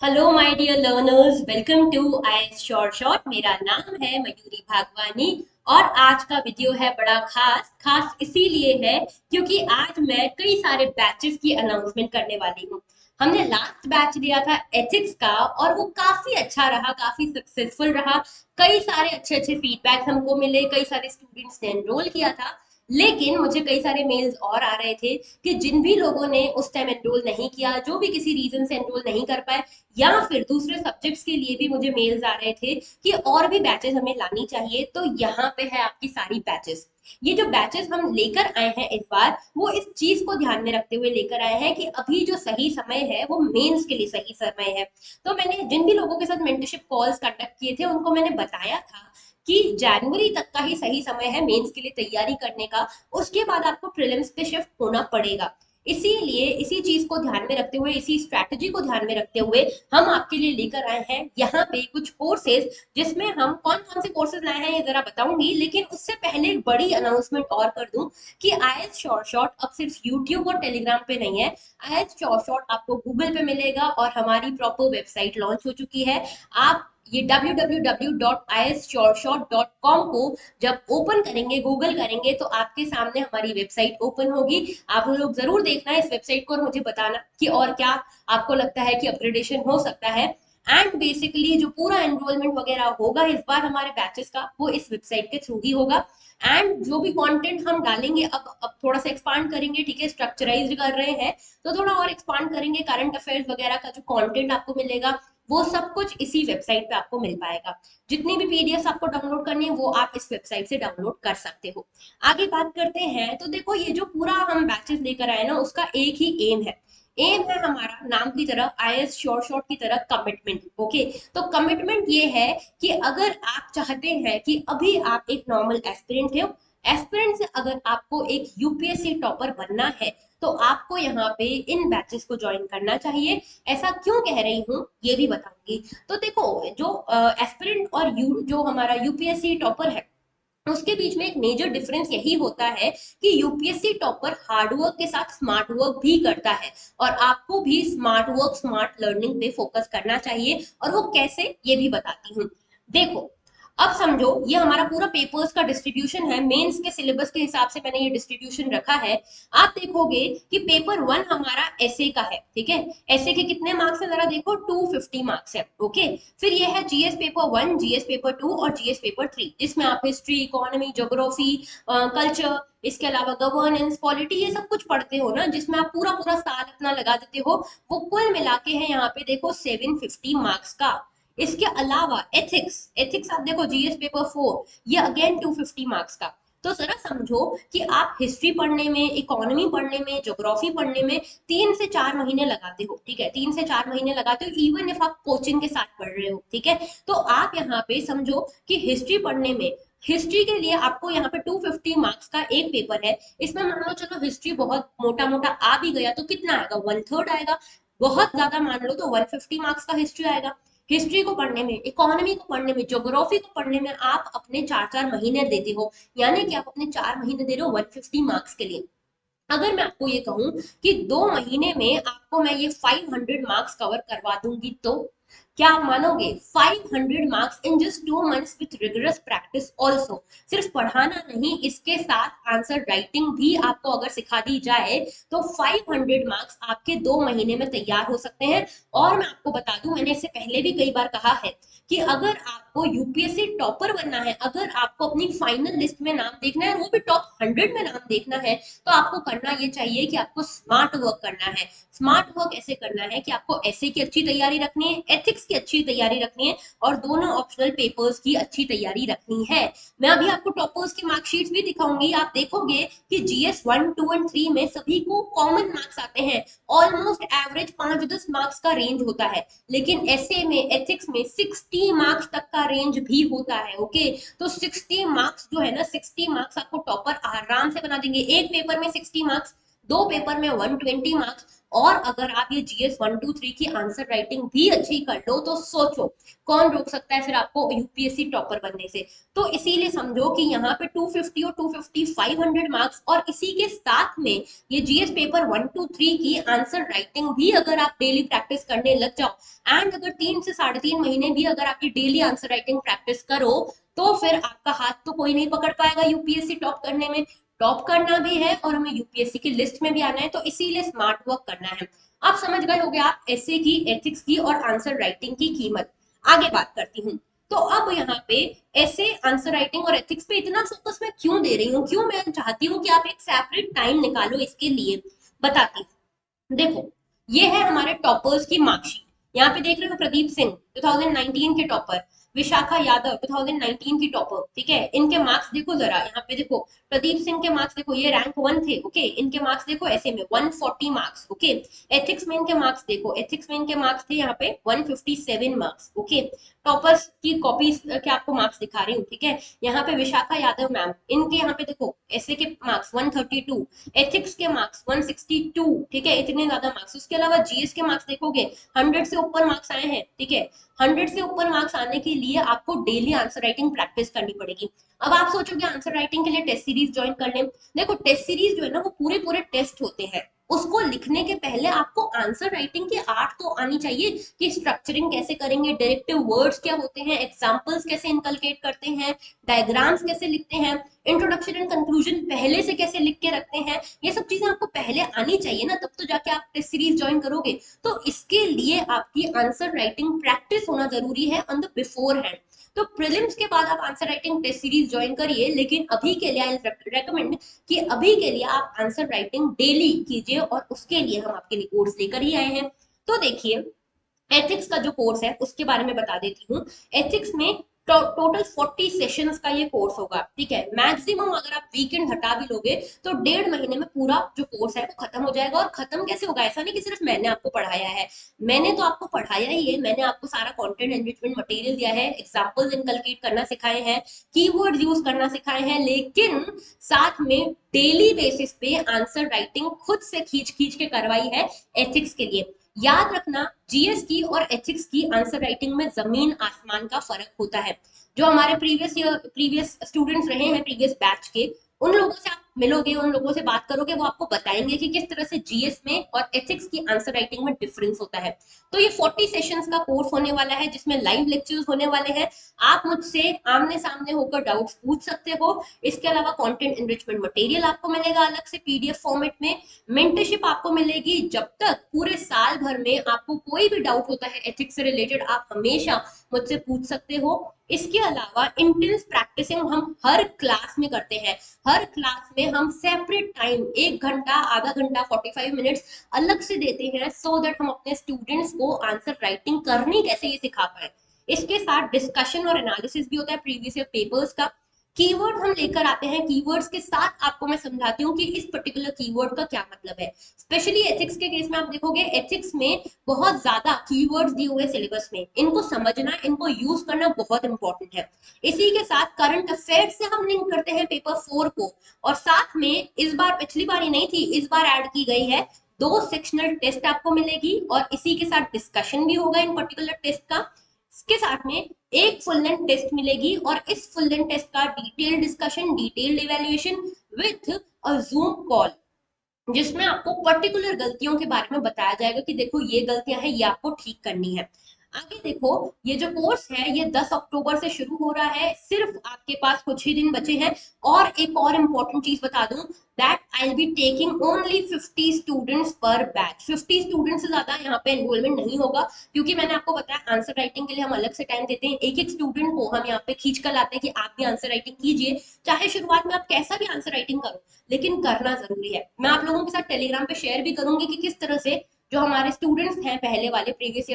Hello my dear learners, welcome to IAS short short. मेरा नाम है मयूरी भागवानी और आज का वीडियो है बड़ा खास। खास इसीलिए है क्योंकि आज मैं कई सारे बैचेस की अनाउंसमेंट करने वाली हूँ। हमने लास्ट बैच लिया था एथिक्स का और वो काफी अच्छा रहा, काफी सक्सेसफुल रहा। कई सारे अच्छे अच्छे फीडबैक हमको मिले, कई सारे स्टूडेंट्स ने एनरोल किया था। लेकिन मुझे कई सारे मेल्स और आ रहे थे कि जिन भी लोगों ने उस टाइम एनरोल नहीं किया, जो भी किसी रीजन से एनरोल नहीं कर पाए, या फिर दूसरे सब्जेक्ट्स के लिए भी मुझे मेल्स आ रहे थे कि और भी बैचेस हमें लानी चाहिए। तो यहाँ पे है आपकी सारी बैचेस। ये जो बैचेस हम लेकर आए हैं इस बार, वो इस चीज को ध्यान में रखते हुए लेकर आए हैं कि अभी जो सही समय है वो मेंस के लिए सही समय है। तो मैंने जिन भी लोगों के साथ मेंटरशिप कॉल्स कंडक्ट किए थे उनको मैंने बताया था कि जनवरी तक का ही सही समय है मेंस के लिए तैयारी करने का। उसके बाद आपको प्रीलिम्स पे शिफ्ट होना पड़ेगा। इसीलिए इसी चीज को ध्यान में रखते हुए, इसी स्ट्रैटेजी को ध्यान में रखते हुए हम आपके लिए लेकर आए हैं यहाँ पे कुछ कोर्सेज, जिसमें हम कौन कौन से कोर्सेज लाए हैं ये जरा बताऊंगी। लेकिन उससे पहले एक बड़ी अनाउंसमेंट और कर दूं कि आईएएस शॉर्ट शॉर्ट अब सिर्फ यूट्यूब और टेलीग्राम पे नहीं है। आईएएस शॉर्ट शॉर्ट आपको गूगल पे मिलेगा और हमारी प्रॉपर वेबसाइट लॉन्च हो चुकी है। आप ये www.isshortshort.com को जब ओपन करेंगे, गूगल करेंगे, तो आपके सामने हमारी वेबसाइट ओपन होगी। आप लोग जरूर देखना इस वेबसाइट को और मुझे बताना कि और क्या आपको लगता है कि अपग्रेडेशन हो सकता है। एंड बेसिकली जो पूरा एनरोलमेंट वगैरह होगा इस बार हमारे बैचेस का, वो इस वेबसाइट के थ्रू ही होगा। एंड जो भी कंटेंट हम डालेंगे, अब थोड़ा सा एक्सपांड करेंगे, ठीक है, स्ट्रक्चराइज कर रहे हैं तो थोड़ा और एक्सपांड करेंगे। करंट अफेयर्स वगैरह का जो कंटेंट आपको मिलेगा वो सब कुछ इसी वेबसाइट पे आपको मिल पाएगा। जितनी भी पीडीएफ आपको डाउनलोड करनी है वो आप इस वेबसाइट से डाउनलोड कर सकते हो। आगे बात करते हैं तो देखो, ये जो पूरा हम बैचेस लेकर आए ना, उसका एक ही एम है। एम है हमारा नाम की तरह, आईएएस शॉर्ट शॉर्ट की तरह, कमिटमेंट। ओके, तो कमिटमेंट ये है कि अगर आप चाहते हैं कि अभी आप एक नॉर्मल एस्पिरेंट हो, एस्पिरेंट से अगर आपको एक यूपीएससी टॉपर बनना है, तो आपको यहाँ पे इन बैचेस को ज्वाइन करना चाहिए। ऐसा क्यों कह रही हूँ ये भी बताऊंगी। तो देखो, जो एस्पिरेंट और जो हमारा यूपीएससी टॉपर है, उसके बीच में एक मेजर डिफरेंस यही होता है कि यूपीएससी टॉपर हार्डवर्क के साथ स्मार्ट वर्क भी करता है। और आपको भी स्मार्ट वर्क, स्मार्ट लर्निंग पे फोकस करना चाहिए। और वो कैसे, ये भी बताती हूँ। देखो, अब समझो, ये हमारा पूरा पेपर्स का डिस्ट्रीब्यूशन है। मेंस के सिलेबस के हिसाब से मैंने ये डिस्ट्रीब्यूशन रखा है। आप देखोगे कि पेपर वन हमारा ऐसे का है, ठीक है। ऐसे के कितने मार्क्स है जरा देखो, 250 मार्क्स है। ओके, फिर ये है GS paper one, GS paper two और जीएस पेपर थ्री, जिसमें आप हिस्ट्री, इकोनॉमी, ज्योग्राफी, कल्चर, इसके अलावा गवर्नेंस, पॉलिटी, ये सब कुछ पढ़ते हो ना, जिसमें आप पूरा पूरा साल अपना लगा देते हो। वो कुल मिला के है यहाँ पे देखो 750 मार्क्स का। इसके अलावा एथिक्स, एथिक्स आप देखो जीएस पेपर फोर, ये अगेन 250 मार्क्स का। तो जरा समझो कि आप हिस्ट्री पढ़ने में, इकोनॉमी पढ़ने में, ज्योग्राफी पढ़ने में 3 से 4 महीने लगाते हो, ठीक है, 3 से 4 महीने लगाते हो, इवन इफ आप कोचिंग के साथ पढ़ रहे हो, ठीक है। तो आप यहाँ पे समझो कि हिस्ट्री पढ़ने में, हिस्ट्री के लिए आपको यहाँ पे 250 मार्क्स का एक पेपर है। इसमें मान लो चलो हिस्ट्री बहुत मोटा मोटा आ भी गया तो कितना आएगा, 1/3 आएगा। बहुत ज्यादा मान लो तो 150 मार्क्स का हिस्ट्री आएगा। हिस्ट्री को पढ़ने में, इकोनॉमी को पढ़ने में, ज्योग्राफी को पढ़ने में आप अपने 4 4 महीने देते हो। यानी कि आप अपने 4 महीने दे रहे हो 150 मार्क्स के लिए। अगर मैं आपको ये कहूं कि 2 महीने में आपको मैं ये 500 मार्क्स कवर करवा दूंगी, तो क्या आप मानोगे? 500 marks in just 2 months with rigorous practice also. सिर्फ पढ़ाना नहीं, इसके साथ आंसर राइटिंग भी आपको अगर सिखा दी जाए तो 500 मार्क्स आपके 2 महीने में तैयार हो सकते हैं। और मैं आपको बता दूं, मैंने इससे पहले भी कई बार कहा है कि अगर आपको यूपीएससी टॉपर बनना है, अगर आपको अपनी फाइनल लिस्ट में नाम देखना है और वो भी टॉप 100 में नाम देखना है, तो आपको करना ये चाहिए कि आपको स्मार्ट वर्क करना है। स्मार्ट वर्क ऐसे करना है कि आपको ऐसे की अच्छी तैयारी रखनी है, एथिक्स की अच्छी तैयारी रखनी है, और दोनों ऑप्शनल पेपर्स की अच्छी तैयारी रखनी है। मैं अभी आपको टॉपर्स की मार्कशीट भी दिखाऊंगी। आप देखोगे कि जीएस 1 2 और 3 में सभी को कॉमन मार्क्स आते हैं। ऑलमोस्ट एवरेज 5 10 मार्क्स का रेंज होता है। लेकिन ऐसे में, एथिक्स में 60 मार्क्स तक का रेंज भी होता है। ओके, तो 60 मार्क्स जो है ना, 60 मार्क्स आपको टॉपर आराम से बना देंगे। एक पेपर में 60 मार्क्स, दो पेपर में 120 मार्क्स, और अगर आप ये जीएस 1 2 3 की आंसर राइटिंग भी अच्छी कर लो तो सोचो कौन रोक सकता है फिर आपको यूपीएससी टॉपर बनने से। तो इसीलिए समझो कि यहाँ पे 250 और 250 500 मार्क्स, और इसी के साथ में ये जीएस पेपर 1 2 3 की आंसर राइटिंग भी अगर आप डेली प्रैक्टिस करने लग जाओ, एंड अगर 3 से 3.5 महीने भी अगर आपकी डेली आंसर राइटिंग प्रैक्टिस करो, तो फिर आपका हाथ तो कोई नहीं पकड़ पाएगा यूपीएससी टॉप करने में। टॉप करना भी है और हमें यूपीएससी की लिस्ट में भी आना है, तो इसीलिए स्मार्ट वर्क करना है। आप समझ गए होंगे आप एसए की, एथिक्स की और आंसर राइटिंग की कीमत। आगे बात करती हूँ। तो अब यहाँ पे ऐसे आंसर राइटिंग और एथिक्स पे इतना फोकस मैं क्यों दे रही हूँ, क्यों मैं चाहती हूँ कि आप एक सेपरेट टाइम निकालो इसके लिए, बताती हूँ। देखो, ये है हमारे टॉपर्स की मार्कशीट। यहाँ पे देख रहे हो प्रदीप सिंह 2019 के टॉपर, विशाखा यादव 2019 की टॉपर, ठीक है। इनके मार्क्स देखो जरा, यहाँ पे देखो प्रदीप सिंह के मार्क्स देखो, ये रैंक 1 थे, ओके। इनके मार्क्स देखो ऐसे में 140 मार्क्स, ओके। एथिक्स में इनके मार्क्स देखो, एथिक्स में इनके मार्क्स थे यहाँ पे 157 मार्क्स, ओके। टॉपर्स की कॉपीज के आपको मार्क्स दिखा रही हूँ, ठीक है। यहाँ पे विशाखा यादव मैम, इनके यहाँ पे देखो ऐसे के मार्क्स 132, एथिक्स के मार्क्स 162, ठीक है। इतने ज्यादा मार्क्स। उसके अलावा जीएस के मार्क्स देखोगे 100 से ऊपर मार्क्स आए हैं, ठीक है। 100 से ऊपर मार्क्स आने के लिए आपको डेली आंसर राइटिंग प्रैक्टिस करनी पड़ेगी। अब आप सोचोगे आंसर राइटिंग के लिए टेस्ट सीरीज ज्वाइन कर लें। देखो टेस्ट सीरीज जो है ना वो पूरे पूरे टेस्ट होते हैं, उसको लिखने के पहले आपको आंसर राइटिंग की आर्ट तो आनी चाहिए कि स्ट्रक्चरिंग कैसे करेंगे, डायरेक्टिव वर्ड्स क्या होते हैं, एग्जांपल्स कैसे इनकलकेट करते हैं, डायग्राम्स कैसे लिखते हैं, इंट्रोडक्शन एंड कंक्लूजन पहले से कैसे लिख के रखते हैं। ये सब चीजें आपको पहले आनी चाहिए ना, तब तो जाके आप टेस्ट सीरीज ज्वाइन करोगे। तो इसके लिए आपकी आंसर राइटिंग प्रैक्टिस होना जरूरी है ऑन द बिफोर हैंड। तो प्रीलिम्स के बाद आप answer writing test series join करिए, लेकिन अभी के लिए आई रेकमेंड कि अभी के लिए आप आंसर राइटिंग डेली कीजिए, और उसके लिए हम आपके लिए कोर्स लेकर ही आए हैं। तो देखिए, एथिक्स का जो कोर्स है उसके बारे में बता देती हूँ। एथिक्स में टोटल 40 सेशंस का ये कोर्स होगा, ठीक है। मैक्सिमम अगर आप वीकेंड हटा भी लोगे तो 1.5 महीने में पूरा जो कोर्स है वो खत्म हो जाएगा। और खत्म कैसे होगा, ऐसा नहीं कि सिर्फ मैंने आपको पढ़ाया है, मैंने तो आपको पढ़ाया ही है, मैंने आपको सारा कंटेंट एनरिचमेंट मटेरियल दिया है, एग्जांपल्स इनकलकेट करना सिखाए हैं, कीवर्ड्स यूज करना सिखाए हैं, लेकिन साथ में डेली बेसिस पे आंसर राइटिंग खुद से खींच खींच के करवाई है एथिक्स के लिए। याद रखना, जीएस की और एथिक्स की आंसर राइटिंग में जमीन आसमान का फर्क होता है। जो हमारे प्रीवियस स्टूडेंट्स रहे हैं प्रीवियस बैच के, उन लोगों से आप मिलोगे, उन लोगों से बात करोगे, वो आपको बताएंगे कि किस तरह से जीएस में और एथिक्स की आंसर राइटिंग में डिफरेंस होता है। तो ये 40 सेशंस का कोर्स होने वाला है, जिसमें लाइव लेक्चर्स होने वाले हैं। आप मुझसे आमने सामने होकर डाउट्स पूछ सकते हो। इसके अलावा कंटेंट एनरिचमेंट मटेरियल आपको मिलेगा अलग से पीडीएफ फॉर्मेट में। मेंटरशिप आपको मिलेगी जब तक पूरे साल भर में आपको कोई भी डाउट होता है एथिक्स से रिलेटेड, आप हमेशा मुझसे पूछ सकते हो। इसके अलावा इंटेंस प्रैक्टिसिंग हम हर क्लास में करते हैं। हर क्लास में हम सेपरेट टाइम 1 घंटा, आधा घंटा, 45 मिनट्स अलग से देते हैं, सो दैट हम अपने स्टूडेंट्स को आंसर राइटिंग करनी कैसे ये सिखा पाए। इसके साथ डिस्कशन और एनालिसिस भी होता है प्रीवियस ईयर पेपर्स का। कीवर्ड हम लेकर आते हैं, कीवर्ड्स के साथ आपको मैं समझाती हूँ कि इस पर्टिकुलर कीवर्ड का क्या मतलब है। स्पेशली एथिक्स के केस में आप देखोगे, एथिक्स में बहुत ज्यादा कीवर्ड्स दिए हुए सिलेबस में, इनको समझना, इनको यूज करना बहुत इंपॉर्टेंट है। इसी के साथ करंट अफेयर्स से हम लिंक करते हैं पेपर 4 को, और साथ में इस बार, पिछली बार ही नहीं थी, इस बार ऐड की गई है 2 सेक्शनल टेस्ट आपको मिलेगी, और इसी के साथ डिस्कशन भी होगा इन पर्टिकुलर टेस्ट का। इसके साथ में एक फुल लेंथ टेस्ट मिलेगी, और इस फुल लेंथ टेस्ट का detail discussion, detailed evaluation with a Zoom call, जिसमें आपको पर्टिकुलर गलतियों के बारे में बताया जाएगा कि देखो ये गलतियां हैं, ये आपको ठीक करनी है। आगे देखो, ये जो कोर्स है ये 10 अक्टूबर से शुरू हो रहा है, सिर्फ आपके पास कुछ ही दिन बचे हैं। और एक और इम्पोर्टेंट चीज बता दूं, that I will be taking only 50 students पर बैच। 50 स्टूडेंट्स से ज्यादा यहाँ पे एनरोलमेंट नहीं होगा, क्योंकि मैंने आपको बताया आंसर राइटिंग के लिए हम अलग से टाइम देते हैं। एक एक स्टूडेंट को हम यहाँ पे खींच कर लाते हैं कि आप भी आंसर राइटिंग कीजिए, चाहे शुरुआत में आप कैसा भी आंसर राइटिंग करो, लेकिन करना जरूरी है। मैं आप लोगों के साथ टेलीग्राम पे शेयर भी करूंगी कि किस तरह से जो हमारे स्टूडेंट्स हैं पहले वाले प्रीवियस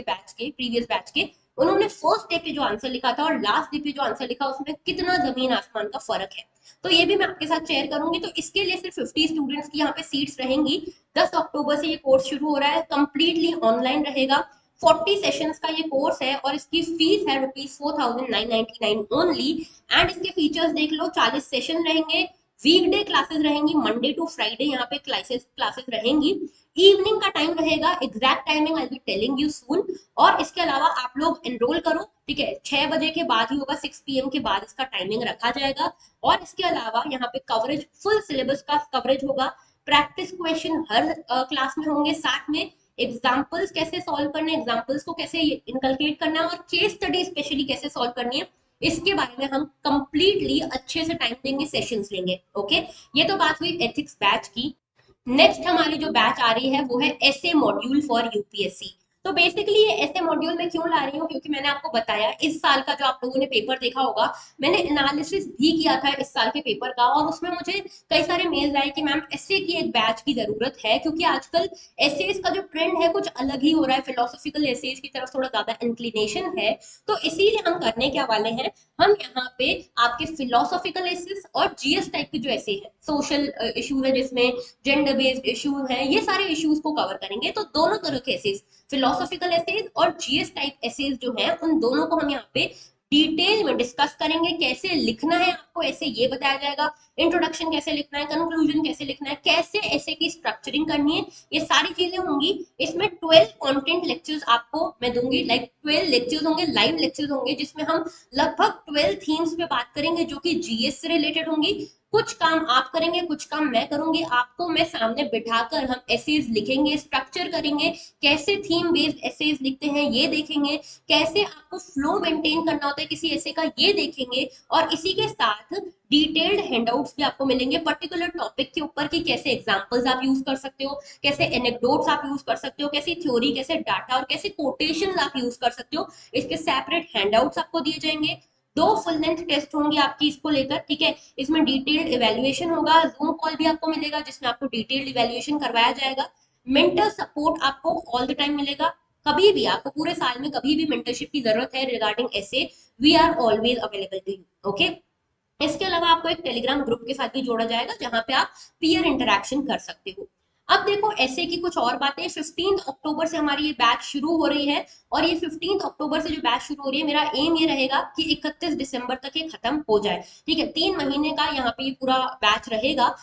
बैच के, उन्होंने फर्स्ट डे पे जो आंसर लिखा था और लास्ट डे पे जो आंसर लिखा, उसमें कितना जमीन आसमान का फर्क है। तो ये भी मैं आपके साथ शेयर करूंगी। तो इसके लिए सिर्फ 50 स्टूडेंट्स की यहाँ पे सीट्स रहेंगी। 10 अक्टूबर से ये कोर्स शुरू हो रहा है, कंप्लीटली ऑनलाइन रहेगा। 40 सेशंस का ये कोर्स है, और इसकी फीस है ₹4999 ओनली। एंड इसके फीचर्स देख लो, 40 सेशन रहेंगे, वीकडे क्लासेस रहेंगी, मंडे टू फ्राइडे यहाँ पे क्लासेस रहेंगी। इवनिंग का टाइम रहेगा, exact timing I be telling you soon. और इसके अलावा आप लोग एनरोल करो, ठीक है, 6 बजे के बाद ही होगा, 6 PM के बाद इसका टाइमिंग रखा जाएगा। और इसके अलावा यहाँ पे कवरेज, फुल सिलेबस का कवरेज होगा, प्रैक्टिस क्वेश्चन हर क्लास में होंगे, साथ में एग्जाम्पल्स कैसे सॉल्व करने, एग्जाम्पल्स को कैसे इनकलकेट करना है, और केस स्टडी स्पेशली कैसे सॉल्व करनी है, इसके बारे में हम कंप्लीटली अच्छे से टाइम देंगे, सेशंस लेंगे। ओके, ये तो बात हुई एथिक्स बैच की। नेक्स्ट हमारी जो बैच आ रही है वो है एसए मॉड्यूल फॉर यूपीएससी। तो बेसिकली ये ऐसे मॉड्यूल में क्यों ला रही हूँ, क्योंकि मैंने आपको बताया इस साल का जो आप लोगों ने पेपर देखा होगा, मैंने एनालिसिस भी किया था इस साल के पेपर का, और उसमें मुझे कई सारे मेल्स आए कि मैम एसए की एक बैच की जरूरत है, क्योंकि आजकल एसेज का जो ट्रेंड है कुछ अलग ही हो रहा है, फिलोसॉफिकल एसेज की तरफ थोड़ा ज्यादा इंक्लिनेशन है। तो इसीलिए हम करने क्या वाले हैं, हम यहाँ पे आपके फिलोसॉफिकल एसेज और जीएस टाइप के जो ऐसे हैं, सोशल इश्यूज है जिसमें जेंडर बेस्ड इश्यूज हैं, ये सारे इश्यूज को कवर करेंगे। तो दोनों तरह के एसेज, फिलोसॉफिकल एसेज और जीएस टाइप एसेज जो है, उन दोनों को हम यहाँ पे डिटेल में डिस्कस करेंगे। कैसे लिखना है आपको ऐसे ये बताया जाएगा, इंट्रोडक्शन कैसे लिखना है, कंक्लूजन कैसे लिखना है, कैसे ऐसे की स्ट्रक्चरिंग करनी है, ये सारी चीजें होंगी। इसमें 12 कंटेंट लेक्चर्स आपको मैं दूंगी, लाइक 12 लेक्चर्स होंगे, लाइव लेक्चर्स होंगे, जिसमें हम लगभग 12 थीम्स पे बात करेंगे जो कि जीएस से रिलेटेड होंगी। कुछ काम आप करेंगे, कुछ काम मैं करूंगी, आपको मैं सामने बिठाकर हम एसेज लिखेंगे, स्ट्रक्चर करेंगे, कैसे थीम बेस्ड एसेज लिखते हैं ये देखेंगे, कैसे आपको फ्लो मेंटेन करना होता है किसी ऐसे का ये देखेंगे। और इसी के साथ डिटेल्ड हैंडआउट्स भी आपको मिलेंगे पर्टिकुलर टॉपिक के ऊपर, कि कैसे एग्जांपल्स आप यूज कर सकते हो, कैसे एनेक्डोट्स आप यूज कर सकते हो, कैसी थ्योरी, कैसे डाटा और कैसे कोटेशन आप यूज कर सकते हो। इसके सेपरेट हैंडआउट्स आपको दिए जाएंगे। 2 फुल लेंथ टेस्ट होंगे आपकी इसको लेकर, ठीक है। इसमें डिटेल्ड इवेल्युएशन होगा, जूम कॉल भी आपको मिलेगा जिसमें आपको डिटेल्ड इवेल्युएशन करवाया जाएगा। मेंटर सपोर्ट आपको ऑल द टाइम मिलेगा, कभी भी आपको पूरे साल में कभी भी मेंटरशिप की जरूरत है रिगार्डिंग ऐसे, we are always available to you. Okay, इसके अलावा आपको एक टेलीग्राम ग्रुप के साथ भी जोड़ा जाएगा जहां पे आप पीयर इंटरैक्शन कर सकते हो। अब देखो ऐसे की कुछ और बातें, 15 अक्टूबर से हमारी ये बैच शुरू हो रही है, और ये 15 अक्टूबर से जो बैच शुरू हो रही है, मेरा एम ये रहेगा कि 31 दिसंबर तक ये खत्म हो जाए, ठीक है। 3 महीने का यहाँ पे ये पूरा बैच रहेगा।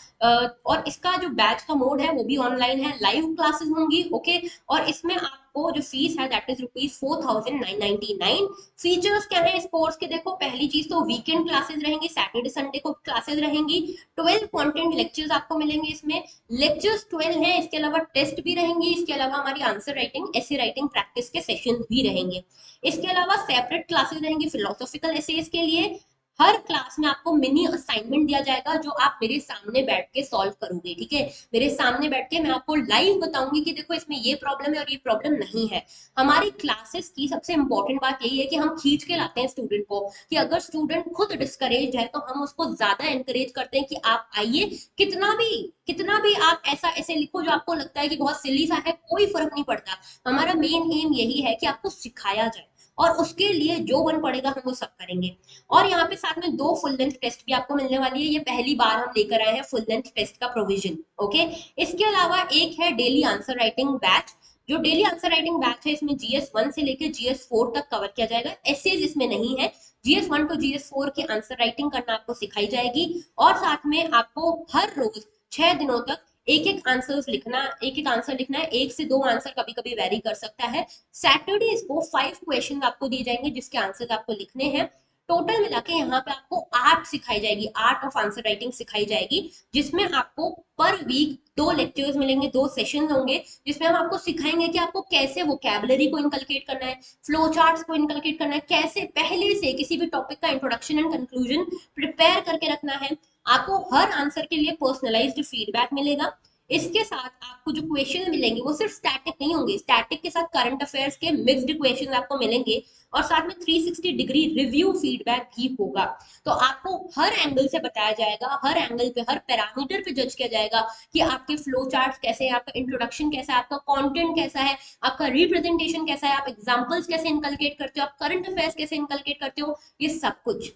और इसका जो बैच का मोड है वो भी ऑनलाइन है, लाइव क्लासेस होंगी, ओके। और इसमें आपको जो फीस है दैट इज ₹4,999। फीचर्स क्या है इस कोर्स के, देखो पहली चीज तो वीकेंड क्लासेस रहेंगी, सैटरडे संडे को क्लासेस रहेंगी, 12 कंटेंट लेक्चर्स आपको मिलेंगे इसमें, लेक्चर्स 12 हैं, इसके अलावा टेस्ट भी रहेंगी, इसके अलावा हमारी आंसर राइटिंग, ऐसे राइटिंग प्रैक्टिस के सेशन भी रहेंगे। इसके अलावा सेपरेट क्लासेस रहेंगी फिलोसॉफिकल एसेज के लिए। हर क्लास में आपको मिनी असाइनमेंट दिया जाएगा जो आप मेरे सामने बैठ के सॉल्व करोगे, ठीक है। मेरे सामने बैठ के मैं आपको लाइव बताऊंगी कि देखो इसमें ये प्रॉब्लम है और ये प्रॉब्लम नहीं है। हमारी क्लासेस की सबसे इंपॉर्टेंट बात यही है कि हम खींच के लाते हैं स्टूडेंट को, कि अगर स्टूडेंट खुद डिस्करेज है तो हम उसको ज्यादा एनकरेज करते हैं कि आप आइए, कितना भी आप ऐसा ऐसे लिखो जो आपको लगता है कि बहुत सिली सा है, कोई फर्क नहीं पड़ता। हमारा मेन एम यही है कि आपको सिखाया जाए, और उसके लिए जो बन पड़ेगा हम वो सब करेंगे। और यहाँ पे साथ में 2 फुल लेंथ टेस्ट भी आपको मिलने वाली है, ये पहली बार हम लेकर आए हैं फुल लेंथ टेस्ट का प्रोविजन, ओके। इसके अलावा एक है डेली आंसर राइटिंग बैच। जो डेली आंसर राइटिंग बैच है इसमें GS1 से लेकर GS4 तक कवर किया जाएगा, एसेज इसमें नहीं है। GS1 टू GS4 की आंसर राइटिंग करना आपको सिखाई जाएगी, और साथ में आपको हर रोज 6 दिनों तक एक एक आंसर्स लिखना, एक एक आंसर लिखना है, 1 से 2 आंसर कभी कभी वेरी कर सकता है। सैटरडेज को 5 क्वेश्चन आपको दिए जाएंगे जिसके आंसर आपको लिखने हैं। टोटल मिला के यहाँ पे आपको आर्ट सिखाई जाएगी, आर्ट ऑफ आंसर राइटिंग सिखाई जाएगी, जिसमें आपको पर वीक 2 लेक्चर्स मिलेंगे, 2 सेशन होंगे, जिसमें हम आपको सिखाएंगे कि आपको कैसे वोकैबुलरी को इनकलकेट करना है, फ्लो चार्ट्स को इनकलकेट करना है, कैसे पहले से किसी भी टॉपिक का इंट्रोडक्शन एंड कंक्लूजन प्रिपेयर करके रखना है। आपको हर आंसर के लिए पर्सनलाइज्ड फीडबैक मिलेगा। इसके साथ आपको जो क्वेश्चन मिलेंगे वो सिर्फ स्टैटिक नहीं होंगे, स्टैटिक के साथ करंट अफेयर्स के मिक्स्ड क्वेश्चन आपको मिलेंगे, और साथ में 360 डिग्री रिव्यू फीडबैक भी होगा। तो आपको हर एंगल से बताया जाएगा, हर एंगल पे, हर पैरामीटर पे जज किया जाएगा कि आपके फ्लो चार्ट कैसे है, आपका इंट्रोडक्शन कैसा है, आपका कंटेंट कैसा है, आपका रिप्रेजेंटेशन कैसा है, आप एग्जांपल्स कैसे इनकलकेट करते हो, आप करंट अफेयर्स कैसे इनकलकेट करते हो, ये सब कुछ।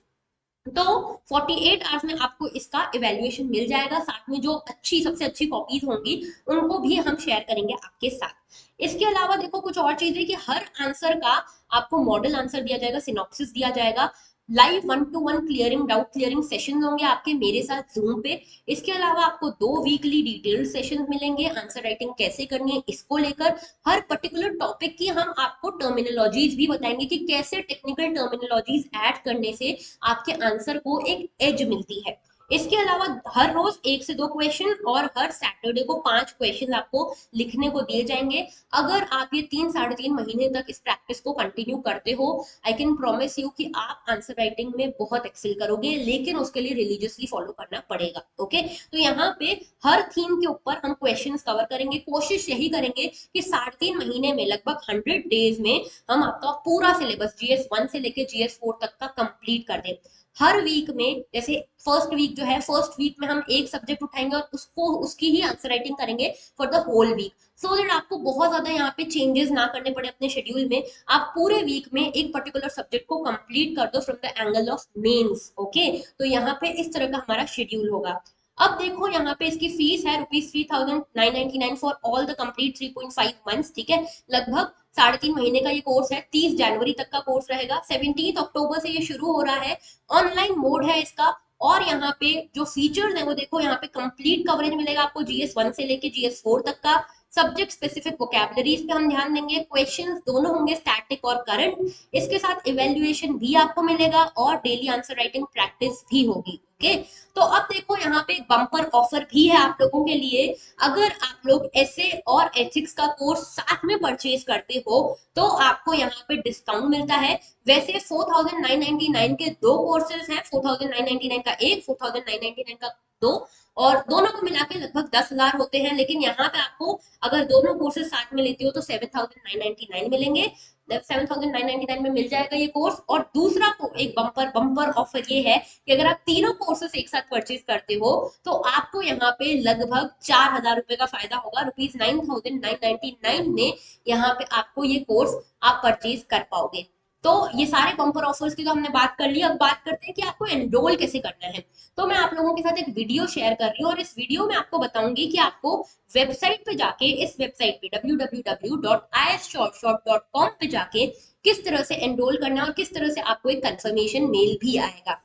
तो 48 आवर्स में आपको इसका इवेल्युएशन मिल जाएगा, साथ में जो अच्छी सबसे अच्छी कॉपीज होंगी उनको भी हम शेयर करेंगे आपके साथ। इसके अलावा देखो कुछ और चीजें कि हर आंसर का आपको मॉडल आंसर दिया जाएगा, सिनॉप्सिस दिया जाएगा, live 1-to-1 clearing doubt clearing session होंगे आपके मेरे साथ जूम पे। इसके अलावा आपको 2 वीकली डिटेल्ड सेशन मिलेंगे आंसर राइटिंग कैसे करनी है इसको लेकर। हर पर्टिकुलर टॉपिक की हम आपको टर्मिनोलॉजीज भी बताएंगे कि कैसे टेक्निकल टर्मिनोलॉजीज ऐड करने से आपके आंसर को एक एज मिलती है। इसके अलावा हर रोज 1 से 2 क्वेश्चन और हर सैटरडे को 5 क्वेश्चन आपको लिखने को दिए जाएंगे। अगर आप ये 3-3.5 महीने तक इस प्रैक्टिस को कंटिन्यू करते हो, आई कैन प्रॉमिस यू कि आप आंसर राइटिंग में बहुत एक्सेल करोगे, लेकिन उसके लिए रिलीजियसली फॉलो करना पड़ेगा। ओके, तो यहाँ पे हर थीम के ऊपर हम क्वेश्चंस कवर करेंगे। कोशिश यही करेंगे कि 3.5 महीने में लगभग 100 डेज में हम आपका पूरा सिलेबस GS1 से लेके GS4 तक का कंप्लीट कर दें। हर वीक में जैसे फर्स्ट वीक जो है, फर्स्ट वीक में हम एक सब्जेक्ट उठाएंगे और उसको उसकी ही आंसर राइटिंग करेंगे for the whole week, so that आपको बहुत ज्यादा यहाँ पे चेंजेस ना करने पड़े अपने शेड्यूल में। आप पूरे वीक में एक पर्टिकुलर सब्जेक्ट को कंप्लीट कर दो from the angle of mains. Okay, तो यहाँ पे इस तरह का हमारा शेड्यूल होगा। अब देखो यहाँ पे इसकी फीस है ₹3,999 for all the complete 3.5 months. ठीक है, लगभग 3.5 महीने का ये कोर्स है। 30 जनवरी तक का कोर्स रहेगा। 17 अक्टूबर से ये शुरू हो रहा है। ऑनलाइन मोड है इसका। और यहाँ पे जो फीचर्स है वो देखो, यहाँ पे कंप्लीट कवरेज मिलेगा आपको GS1 से लेके GS4 तक का। सब्जेक्ट स्पेसिफिक वोकैबुलरीज पे हम ध्यान देंगे। क्वेश्चंस दोनों होंगे स्टैटिक और करंट। इसके साथ इवेल्युएशन भी आपको मिलेगा और डेली आंसर राइटिंग प्रैक्टिस भी होगी। ओके, तो अब देखो यहाँ पे एक बम्पर ऑफर भी है आप लोगों के लिए। अगर आप लोग एसए और एथिक्स का कोर्स साथ में परचेज करते हो तो आपको यहाँ पे डिस्काउंट मिलता है। वैसे 4,999 के 2 कोर्सेज हैं, 4,999 का एक, 4,999 का दो, और दोनों को मिला के लगभग 10,000 होते हैं। लेकिन यहाँ पे आपको अगर दोनों कोर्सेज साथ में लेते हो तो 7,999 मिलेंगे। 7,999 में मिल जाएगा ये कोर्स। और दूसरा को एक बम्पर बम्पर ऑफर ये है कि अगर आप तीनों कोर्सेज एक साथ परचेज करते हो तो आपको यहाँ पे लगभग 4,000 रुपए का फायदा होगा। ₹9,999 में यहाँ पे आपको ये कोर्स आप परचेज कर पाओगे। तो ये सारे बम्पर ऑफर्स की तो हमने बात कर ली। अब बात करते हैं कि आपको एनरोल कैसे करना है। तो मैं आप लोगों के साथ एक वीडियो शेयर कर रही हूँ और इस वीडियो में आपको बताऊंगी कि आपको वेबसाइट पे जाके, इस वेबसाइट पे www.isshortshort.com पे जाके किस तरह से एनरोल करना है और किस तरह से आपको एक कंफर्मेशन मेल भी आएगा।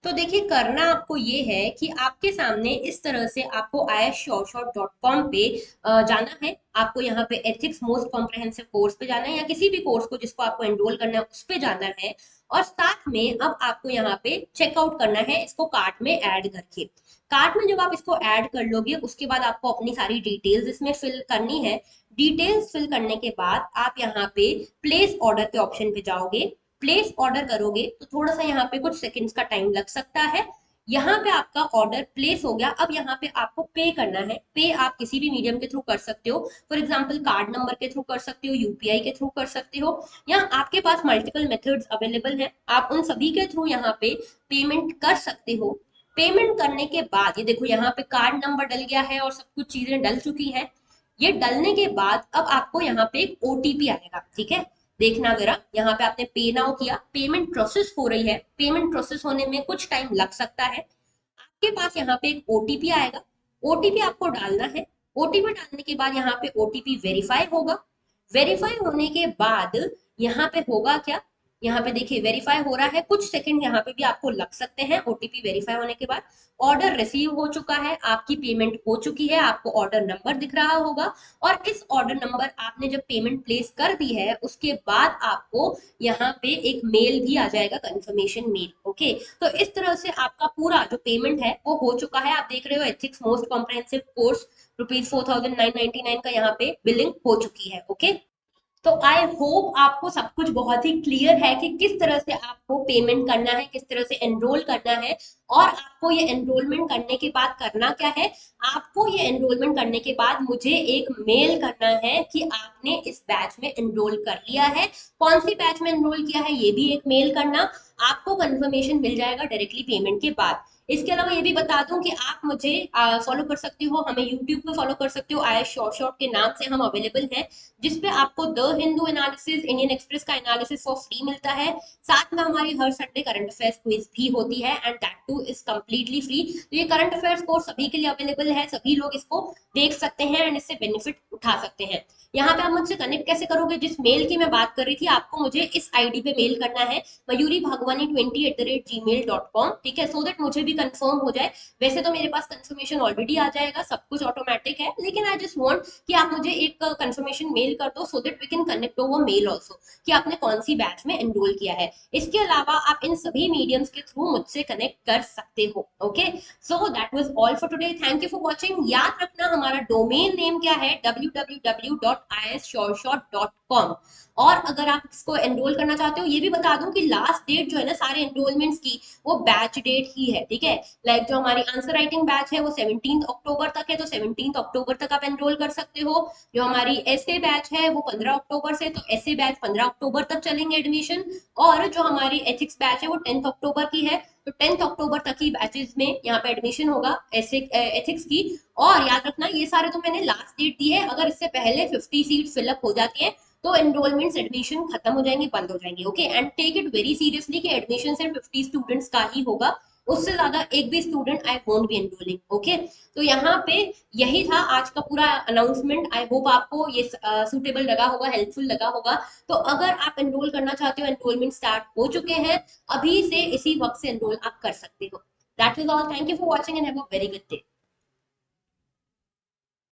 तो देखिए, करना आपको ये है कि आपके सामने इस तरह से आपको isshortshort.com पे जाना है। आपको यहाँ पे एथिक्स मोस्ट कॉम्प्रहेंसिव कोर्स पे जाना है, या किसी भी कोर्स को जिसको आपको एनरोल करना है उस पे जाना है। और साथ में अब आपको यहाँ पे चेकआउट करना है इसको कार्ट में ऐड करके। कार्ट में जब आप इसको ऐड कर लोगे उसके बाद आपको अपनी सारी डिटेल्स इसमें फिल करनी है। डिटेल्स फिल करने के बाद आप यहाँ पे प्लेस ऑर्डर के ऑप्शन पे जाओगे। प्लेस ऑर्डर करोगे तो थोड़ा सा यहाँ पे कुछ सेकंड्स का टाइम लग सकता है। यहाँ पे आपका ऑर्डर प्लेस हो गया। अब यहाँ पे आपको पे करना है। पे आप किसी भी मीडियम के थ्रू कर सकते हो, फॉर एग्जांपल कार्ड नंबर के थ्रू कर सकते हो, यूपीआई के थ्रू कर सकते हो, या आपके पास मल्टीपल मेथड्स अवेलेबल हैं, आप उन सभी के थ्रू यहाँ पे पेमेंट कर सकते हो। पेमेंट करने के बाद ये देखो, यहाँ पे कार्ड नंबर डल गया है और सब कुछ चीजें डल चुकी है। ये डलने के बाद अब आपको यहाँ पे एक ओटीपी आएगा। ठीक है, देखना जरा, यहाँ पे आपने पे नाउ किया, पेमेंट प्रोसेस हो रही है। पेमेंट प्रोसेस होने में कुछ टाइम लग सकता है। आपके पास यहाँ पे एक ओटीपी आएगा। ओटीपी आपको डालना है। ओटीपी डालने के बाद यहाँ पे ओटीपी वेरीफाई होगा। वेरीफाई होने के बाद यहाँ पे होगा क्या, यहाँ पे देखिए वेरीफाई हो रहा है। कुछ सेकंड यहाँ पे भी आपको लग सकते हैं। ओटीपी वेरीफाई होने के बाद ऑर्डर रिसीव हो चुका है, आपकी पेमेंट हो चुकी है, आपको ऑर्डर नंबर दिख रहा होगा। और इस ऑर्डर नंबर आपने जब पेमेंट प्लेस कर दी है उसके बाद आपको यहाँ पे एक मेल भी आ जाएगा, कंफर्मेशन मेल। ओके, तो इस तरह से आपका पूरा जो पेमेंट है वो हो चुका है। आप देख रहे हो एथिक्स मोस्ट कॉम्प्रहेंसिव कोर्स ₹4,999 का यहाँ पे बिलिंग हो चुकी है। ओके, तो आई होप आपको सब कुछ बहुत ही क्लियर है कि किस तरह से आपको पेमेंट करना है, किस तरह से एनरोल करना है। और आपको ये एनरोलमेंट करने के बाद करना क्या है, आपको ये एनरोलमेंट करने के बाद मुझे एक मेल करना है कि आपने इस बैच में एनरोल कर लिया है। कौन सी बैच में एनरोल किया है ये भी एक मेल करना। आपको कंफर्मेशन मिल जाएगा डायरेक्टली पेमेंट के बाद। इसके अलावा ये भी बता दूं कि आप मुझे फॉलो कर सकते हो, हमें यूट्यूब पे फॉलो कर सकते हो। आईएएस शॉर्ट शॉर्ट के नाम से हम अवेलेबल हैं, जिसपे आपको the Hindu analysis, Indian express का एनालिसिस फॉर फ्री मिलता है। साथ में हमारी हर संडे करंट अफेयर्स क्विज भी होती है, and that two is completely free. तो ये करंट अफेयर्स कोर्स सभी के लिए अवेलेबल है, सभी लोग इसको देख सकते हैं एंड इससे बेनिफिट उठा सकते हैं। यहाँ पे आप मुझसे कनेक्ट कैसे करोगे, जिस मेल की मैं बात कर रही थी, आपको मुझे इस आईडी पे मेल करना है, मयूरी money20@gmail.com, ठीक है, सो दैट मुझे भी कंफर्म हो जाए। वैसे तो मेरे पास कंफर्मेशन ऑलरेडी आ जाएगा, सब कुछ ऑटोमेटिक है, लेकिन आई जस्ट वांट कि आप मुझे एक कंफर्मेशन मेल कर दो, so that we can connect over mail also कि आपने कौन सी बैच में एनरोल किया है। इसके अलावा आप इन सभी मीडियम्स के थ्रू मुझसे कनेक्ट कर सकते हो। Okay, so that was all for today, thank you for watching. याद रखना हमारा डोमेन नेम क्या है, www.isshortshot.com। और अगर आप इसको एनरोल करना चाहते हो, ये भी बता दूं कि लास्ट डेट जो है ना सारे एनरोलमेंट्स की, वो बैच डेट ही है, ठीक है। लाइक जो हमारी आंसर राइटिंग बैच है वो 17 अक्टूबर तक है, तो 17 अक्टूबर तक आप एनरोल कर सकते हो। जो हमारी एसए बैच है वो 15 अक्टूबर से, तो एसए बैच 15 अक्टूबर तक चलेंगे एडमिशन। और जो हमारी एथिक्स बैच है वो 10 अक्टूबर की है, तो 10 अक्टूबर तक ही बैचेस में यहाँ पे एडमिशन होगा एथिक्स की। और याद रखना ये सारे तो मैंने लास्ट डेट दी है, अगर इससे पहले 50 सीट फिलअप हो जाती है तो एनरोलमेंट्स एडमिशन खत्म हो जाएंगे, बंद हो जाएंगे। Okay, and take it very seriously कि एडमिशन सिर्फ 50 स्टूडेंट्स का ही होगा, उससे ज्यादा एक भी student I won't be enrolling. Okay, तो यहाँ पे यही था आज का पूरा अनाउंसमेंट। आई होप आपको ये सूटेबल लगा होगा, हेल्पफुल लगा होगा। तो अगर आप एनरोल करना चाहते हो, एनरोलमेंट स्टार्ट हो चुके हैं, अभी से इसी वक्त से एनरोल आप कर सकते हो। That is all, thank you for watching and have a very good day.